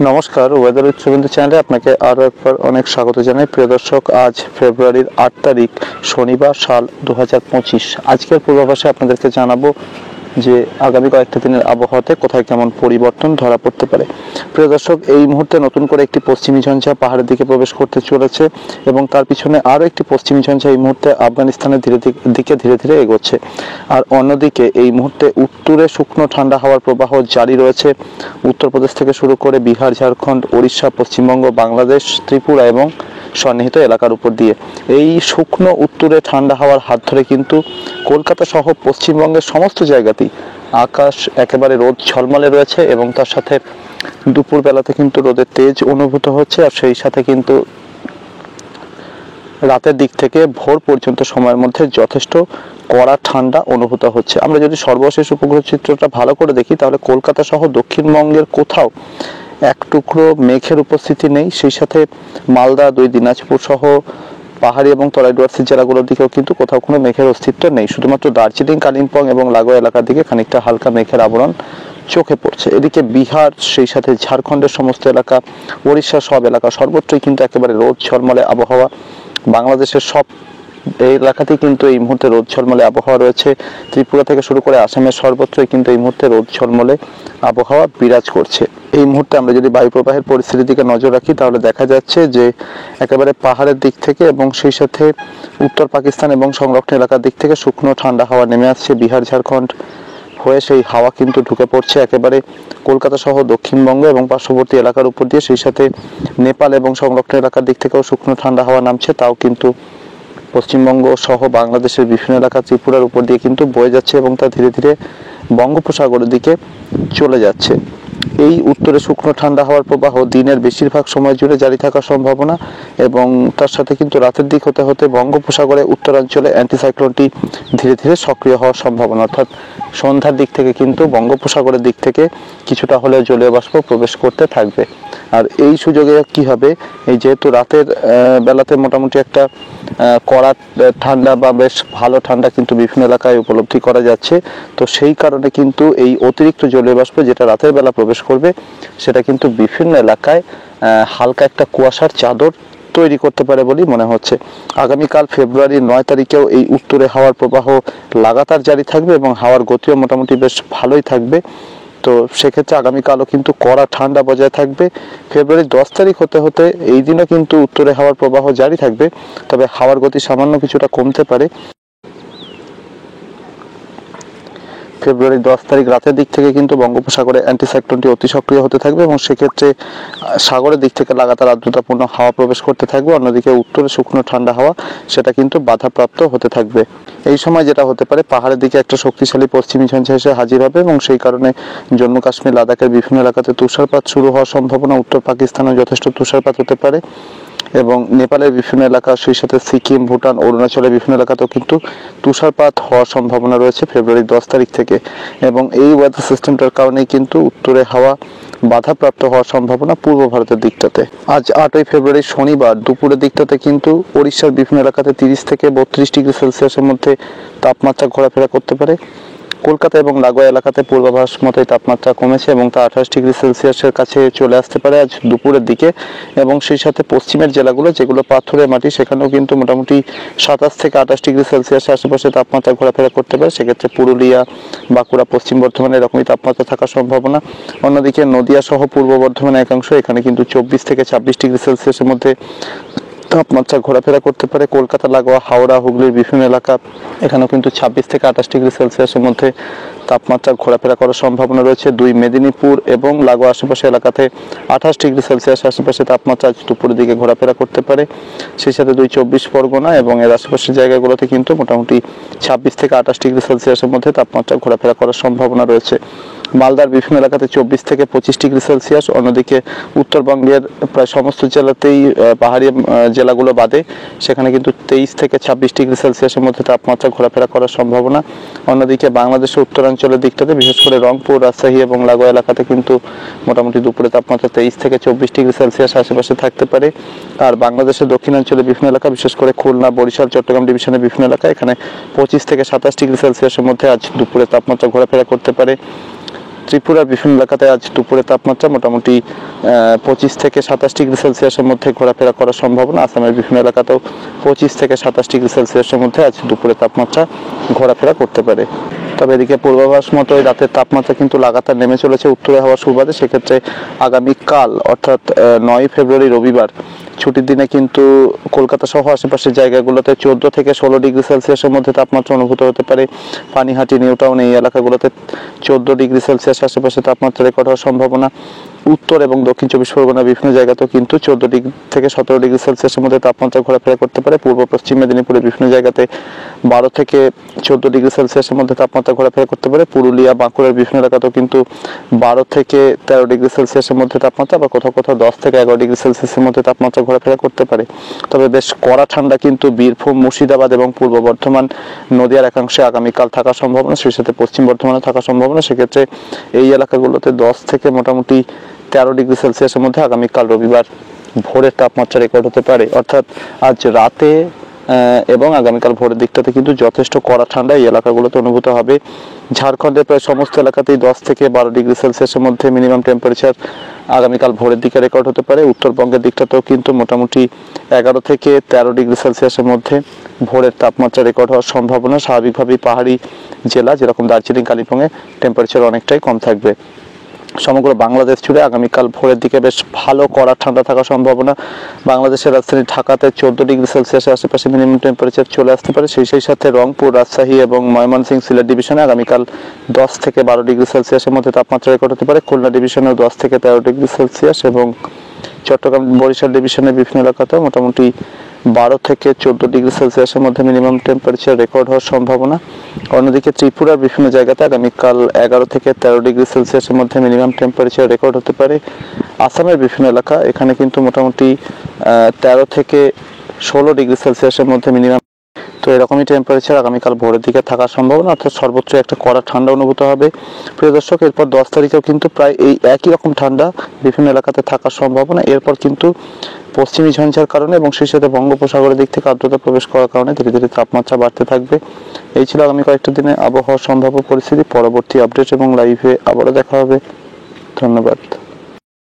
নমস্কার, weather with Suvendu চ্যানেলে আপনাকে আরও একবার অনেক স্বাগত জানাই। প্রিয় দর্শক, আজ ফেব্রুয়ারির 8 তারিখ শনিবার, সাল 2025। আজকের পূর্বাভাসে আপনাদেরকে জানাবো যে আগামী কয়েকটা দিনের আবহাওয়াতে কোথায় কেমন পরিবর্তন ধরা পড়তে পারে। প্রিয় দর্শক, এই মুহূর্তে নতুন করে একটি পশ্চিমী ঝঞ্ঝা পাহাড়ের দিকে প্রবেশ করতে চলেছে এবং তার পিছনে আরও একটি পশ্চিমী ঝঞ্ঝা এই মুহূর্তে আফগানিস্তানের দিকে ধীরে ধীরে এগোচ্ছে। আর অন্যদিকে এই মুহূর্তে উত্তরে শুকনো ঠান্ডা হাওয়ার প্রবাহ জারি রয়েছে উত্তরপ্রদেশ থেকে শুরু করে বিহার, ঝাড়খণ্ড, ওড়িশা, পশ্চিমবঙ্গ, বাংলাদেশ, ত্রিপুরা এবং সন্নিহিত এলাকার উপর দিয়ে। এই শুকনো উত্তরে ঠান্ডা হাওয়ার হাত ধরে কিন্তু কলকাতা সহ পশ্চিমবঙ্গের সমস্ত জায়গাতেই আকাশ একেবারে রোদ ঝলমলে রয়েছে এবং তার সাথে দুপুর বেলাতে কিন্তু রোদের তেজ অনুভূত হচ্ছে। আর সেই সাথে কিন্তু রাতের দিক থেকে ভোর পর্যন্ত সময়ের মধ্যে যথেষ্ট কড়া ঠান্ডা অনুভূত হচ্ছে। আমরা যদি সর্বশেষ উপগ্রহ চিত্রটা ভালো করে দেখি তাহলে কলকাতা সহ দক্ষিণবঙ্গের কোথাও এক টুকরো মেঘের উপস্থিতি নেই। সেই সাথে মালদা, দিনাজপুর সহ পাহাড়ি এবং তরাই ডুয়ার্সের জেলাগুলোর দিকেও কিন্তু কোথাও কোনো মেঘের অস্তিত্ব নেই। শুধুমাত্র দার্জিলিং, কালিম্পং এবং লাগোয়া এলাকার দিকে খানিকটা হালকা মেঘের আবরণ চোখে পড়ছে। এদিকে বিহার, সেই সাথে ঝাড়খণ্ডের সমস্ত এলাকা, ওড়িশার সব এলাকা সর্বত্রই কিন্তু একেবারে রোদ ঝলমলে আবহাওয়া। বাংলাদেশের সব এই এলাকাতেই কিন্তু এই মুহূর্তে রোদ ঝলমলে আবহাওয়া রয়েছে। ত্রিপুরা থেকে শুরু করে আসামের সর্বত্রই কিন্তু এই মুহূর্তে রোদ ঝলমলে আবহাওয়া বিরাজ করছে। এই মুহূর্তে আমরা যদি বায়ু প্রবাহের পরিস্থিতির দিকে নজর রাখি তাহলে দেখা যাচ্ছে যে একেবারে পাহাড়ের দিক থেকে এবং সেই সাথে উত্তর পাকিস্তান এবং সংলগ্ন এলাকার দিক থেকে শুকনো ঠান্ডা হাওয়া নেমে আসছে। বিহার, ঝাড়খণ্ড হয়ে সেই হাওয়া কিন্তু ঢুকে পড়ছে একেবারে কলকাতা সহ দক্ষিণবঙ্গ এবং পার্শ্ববর্তী এলাকার উপর দিয়ে। সেই সাথে নেপাল এবং সংলগ্ন এলাকার দিক থেকেও শুকনো ঠান্ডা হাওয়া নামছে, তাও কিন্তু পশ্চিমবঙ্গ সহ বাংলাদেশের বিভিন্ন এলাকা, ত্রিপুরার উপর দিয়ে কিন্তু বয়ে যাচ্ছে এবং তা ধীরে ধীরে বঙ্গোপসাগরের দিকে চলে যাচ্ছে। এই উত্তরে শুকনো ঠান্ডা হাওয়ার প্রবাহ দিনের বেশিরভাগ সময় জুড়ে জারি থাকার সম্ভাবনা এবং তার সাথে কিন্তু রাতের দিক হতে হতে বঙ্গোপসাগরে উত্তরাঞ্চলে অ্যান্টিসাইক্লোনটি ধীরে ধীরে সক্রিয় হওয়ার সম্ভাবনা, অর্থাৎ সন্ধ্যার দিক থেকে কিন্তু বঙ্গোপসাগরের দিক থেকে কিছুটা হলেও জলীয় বাষ্প প্রবেশ করতে থাকবে। আর এই সুযোগে কি হবে, এই যেহেতু রাতের বেলাতে মোটামুটি একটা কড়া ঠান্ডা বা বেশ ভালো ঠান্ডা কিন্তু বিভিন্ন এলাকায় উপলব্ধি করা যাচ্ছে, তো সেই কারণে কিন্তু এই অতিরিক্ত জলীয় বাষ্প যেটা রাতের বেলা প্রবেশ করবে সেটা কিন্তু বিভিন্ন এলাকায় হালকা একটা কুয়াশার চাদর তৈরি করতে পারে বলেই মনে হচ্ছে। আগামীকাল ফেব্রুয়ারির 9 তারিখেও এই উত্তরে হাওয়ার প্রবাহ লাগাতার জারি থাকবে এবং হাওয়ার গতিও মোটামুটি বেশ ভালোই থাকবে। তো সেক্ষেত্রে আগামীকালও কিন্তু কড়া ঠান্ডা বজায় থাকবে। ফেব্রুয়ারির 10 তারিখ হতে হতে এই দিনও কিন্তু উত্তরে হাওয়ার প্রবাহ জারি থাকবে, তবে হাওয়ার গতি সামান্য কিছুটা কমতে পারে। ফেব্রুয়ারির 10 তারিখ রাতের দিক থেকে কিন্তু বঙ্গোপসাগরে অ্যান্টিসাইক্লোনটি অতি সক্রিয় হতে থাকবে এবং সেক্ষেত্রে সাগরের দিক থেকে লাগাতার আর্দ্রতাপূর্ণ হাওয়া প্রবেশ করতে থাকবে। অন্যদিকে উত্তরে শুকনো ঠান্ডা হাওয়া সেটা কিন্তু বাধাপ্রাপ্ত হতে থাকবে। এই সময় যেটা হতে পারে, পাহাড়ের দিকে একটা শক্তিশালী পশ্চিমী ঝঞ্ঝা এসে হাজির হবে এবং সেই কারণে জম্মু কাশ্মীর, লাদাখের বিভিন্ন এলাকাতে তুষারপাত শুরু হওয়ার সম্ভাবনা। উত্তর পাকিস্তানেও যথেষ্ট তুষারপাত হতে পারে এবং নেপালের বিভিন্ন এলাকা, সেই সাথে সিকিম, ভুটান, অরুণাচলের বিভিন্ন এলাকাতেও কিন্তু তুষারপাত হওয়ার সম্ভাবনা রয়েছে ফেব্রুয়ারির 10 তারিখ থেকে। এবং এই ওয়েদার সিস্টেমটার কারণেই কিন্তু উত্তরে হাওয়া বাধাপ্রাপ্ত হওয়ার সম্ভাবনা পূর্ব ভারতের দিকটাতে। আজ 8ই ফেব্রুয়ারি শনিবার দুপুরের দিকটাতে কিন্তু ওড়িশার বিভিন্ন এলাকাতে 30 থেকে 32 ডিগ্রি সেলসিয়াসের মধ্যে তাপমাত্রা ঘোরাফেরা করতে পারে। কলকাতা এবং লাগোয়া এলাকাতে পূর্বাভাস মতোই তাপমাত্রা কমেছে এবং তা 28 ডিগ্রি সেলসিয়াসের কাছে চলে আসতে পারে আজ দুপুরের দিকে। এবং সেই সাথে পশ্চিমের জেলাগুলো যেগুলো পাথুরে মাটি, সেখানেও কিন্তু মোটামুটি 27 থেকে 28 ডিগ্রি সেলসিয়াসের আশেপাশে তাপমাত্রা ঘোরাফেরা করতে পারে। সেক্ষেত্রে পুরুলিয়া, বাঁকুড়া, পশ্চিম বর্ধমানে এরকমই তাপমাত্রা থাকার সম্ভাবনা। অন্যদিকে নদিয়া সহ পূর্ব বর্ধমানের একাংশ, এখানে কিন্তু 24 থেকে 26 ডিগ্রি সেলসিয়াসের মধ্যে তাপমাত্রা ঘোরাফেরা করতে পারে। কলকাতা লাগোয়া হাওড়া, হুগলির বিভিন্ন এলাকা, এখানেও কিন্তু 26 থেকে 28 ডিগ্রি সেলসিয়াসের মধ্যে তাপমাত্রা ঘোরাফেরা করার সম্ভাবনা রয়েছে। মেদিনীপুর এবং লাগোয়া আশেপাশে এলাকাতে 28 ডিগ্রি সেলসিয়াসের আশেপাশে তাপমাত্রা আজ দুপুরের দিকে ঘোরাফেরা করতে পারে। সেই সাথে 24 পরগনা এবং এর আশেপাশের জায়গাগুলোতে কিন্তু মোটামুটি 26 থেকে 28 ডিগ্রি সেলসিয়াসের মধ্যে তাপমাত্রা ঘোরাফেরা করার সম্ভাবনা রয়েছে। মালদার বিভিন্ন এলাকাতে 24 থেকে 25 ডিগ্রি সেলসিয়াস। অন্যদিকে উত্তরবঙ্গের প্রায় সমস্ত জেলাতেই, পাহাড়ি জেলাগুলো বাদে, সেখানে কিন্তু 23 থেকে 26 ডিগ্রি সেলসিয়াসের মধ্যে তাপমাত্রা ঘোরাফেরা করার সম্ভাবনা। অন্যদিকে বাংলাদেশের উত্তরাঞ্চলের দিকটাতে, বিশেষ করে রংপুর, রাজশাহী এবং লাগোয়া এলাকাতে কিন্তু মোটামুটি দুপুরে তাপমাত্রা 23 থেকে 24 ডিগ্রি সেলসিয়াস আশেপাশে থাকতে পারে। আর বাংলাদেশের দক্ষিণাঞ্চলের বিভিন্ন এলাকা, বিশেষ করে খুলনা, বরিশাল, চট্টগ্রাম ডিভিশনের বিভিন্ন এলাকা, এখানে 25 থেকে 27 ডিগ্রি সেলসিয়াসের মধ্যে আজ দুপুরে তাপমাত্রা ঘোরাফেরা করতে পারে। ত্রিপুরার বিভিন্ন এলাকাতে আজ দুপুরে তাপমাত্রা মোটামুটি 25 থেকে 27 ডিগ্রি সেলসিয়াসের মধ্যে ঘোরাফেরা করার সম্ভাবনা। আসামের বিভিন্ন এলাকাতেও 25 থেকে 27 ডিগ্রি সেলসিয়াসের মধ্যে আজ দুপুরে তাপমাত্রা ঘোরাফেরা করতে পারে। তবে এদিকে পূর্বাভাস মতো রাতের তাপমাত্রা কিন্তু লাগাতার নেমে চলেছে উত্তরে হওয়ার সুবাদে। সেক্ষেত্রে আগামীকাল অর্থাৎ 9 ফেব্রুয়ারি রবিবার ছুটির দিনে কিন্তু কলকাতা সহ আশেপাশের জায়গাগুলোতে 14 থেকে 16 ডিগ্রি সেলসিয়াসের মধ্যে তাপমাত্রা অনুভূত হতে পারে। পানিহাটি, নিউ টাউন এই এলাকাগুলোতে 14 ডিগ্রি সেলসিয়াস আশেপাশে তাপমাত্রা রেকর্ড হওয়ার সম্ভাবনা। উত্তর এবং দক্ষিণ 24 পরগনা বিভিন্ন জায়গাতেও কিন্তু 14 ডিগ্রি থেকে 17 ডিগ্রি সেলসিয়াসের মধ্যে তাপমাত্রা ঘোরাফেরা করতে পারে। পূর্ব পশ্চিম মেদিনীপুরের বিভিন্ন জায়গাতে 12 থেকে 14 ডিগ্রি সেলসিয়াসের মধ্যে তাপমাত্রা ঘোরাফেরা করতে পারে। পুরুলিয়া, বাঁকুড়ার বিভিন্ন এলাকাতেও কিন্তু 12 থেকে 13 ডিগ্রি সেলসিয়াসের মধ্যে তাপমাত্রা, বা কোথাও কোথাও 10 থেকে 11 ডিগ্রি সেলসিয়াসের মধ্যে তাপমাত্রা ঘোরাফেরা করতে পারে। তবে বেশ কড়া ঠান্ডা কিন্তু বীরভূম, মুর্শিদাবাদ এবং পূর্ব বর্ধমান, নদিয়ার একাংশে আগামীকাল থাকার সম্ভাবনা, সেই সাথে পশ্চিম বর্ধমানে থাকার সম্ভাবনা। সেক্ষেত্রে এই এলাকাগুলোতে 10 থেকে মোটামুটি 13 ডিগ্রি সেলসিয়াসের মধ্যে আগামীকাল রবিবার ভোরের তাপমাত্রা রেকর্ড হতে পারে। অর্থাৎ আজ রাতে এবং আগামীকাল ভোরের দিকটাতে কিন্তু যথেষ্ট কড়া ঠান্ডা এই এলাকাগুলোতে অনুভূত হবে। ঝাড়খণ্ডের প্রায় সমস্ত এলাকাতেই 10 থেকে 12 ডিগ্রি সেলসিয়াসের মধ্যে মিনিমাম টেম্পারেচার আগামীকাল ভোরের দিকে রেকর্ড হতে পারে। উত্তরবঙ্গের দিকটাতেও কিন্তু মোটামুটি 11 থেকে 13 ডিগ্রি সেলসিয়াসের মধ্যে ভোরের তাপমাত্রা রেকর্ড হওয়ার সম্ভাবনা। স্বাভাবিকভাবেই পাহাড়ি জেলা যেরকম দার্জিলিং, কালিম্পংয়ে টেম্পারেচার অনেকটাই কম থাকবে। সমগ্র বাংলাদেশ জুড়ে আগামীকাল ভোরের দিকে বেশ ভালো কড়া ঠান্ডা থাকার সম্ভাবনা। বাংলাদেশের রাজধানী ঢাকাতে 14 ডিগ্রি সেলসিয়াসের আশেপাশে মিনিমাম টেম্পারেচার চলে আসতে পারে। সেই সাথে রংপুর, রাজশাহী এবং ময়মনসিংহ, সিলেট ডিভিশনে আগামীকাল 10 থেকে 12 ডিগ্রি সেলসিয়াসের মধ্যে তাপমাত্রা রেকর্ড হতে পারে। খুলনা ডিভিশনেও 10 থেকে 13 ডিগ্রি সেলসিয়াস এবং চট্টগ্রাম, বরিশাল ডিভিশনের বিভিন্ন এলাকাতেও মোটামুটি 12 থেকে 14 ডিগ্রি সেলসিয়াসের মধ্যে মিনিমাম টেম্পারেচার রেকর্ড হওয়ার সম্ভাবনা। অন্যদিকে ত্রিপুরার বিভিন্ন জায়গাতে আগামীকাল 11 থেকে 13 ডিগ্রি সেলসিয়াসের মধ্যে মিনিমাম টেম্পারেচার রেকর্ড হতে পারে। আসামের বিভিন্ন এলাকা, এখানে কিন্তু মোটামুটি 13 থেকে 16 ডিগ্রি সেলসিয়াসের মধ্যে মিনিমাম। তো এরকমই টেম্পারেচার আগামীকাল ভোরের দিকে থাকার সম্ভাবনা, অর্থাৎ সর্বোচ্চ একটা কড়া ঠান্ডা অনুভূত হবে। প্রিয় দর্শক, এরপর 10 তারিখেও কিন্তু প্রায় এই একই রকম ঠান্ডা বিভিন্ন এলাকাতে থাকার সম্ভাবনা। এরপর কিন্তু পশ্চিমী ঝঞ্ঝার কারণে এবং সেই সাথে বঙ্গোপসাগরের দিক থেকে আর্দ্রতা প্রবেশ করার কারণে ধীরে ধীরে তাপমাত্রা বাড়তে থাকবে। এই ছিল আগামী কয়েকটা দিনে আবহাওয়ার সম্ভাব্য পরিস্থিতি। পরবর্তী আপডেট এবং লাইভে আবারও দেখা হবে। ধন্যবাদ।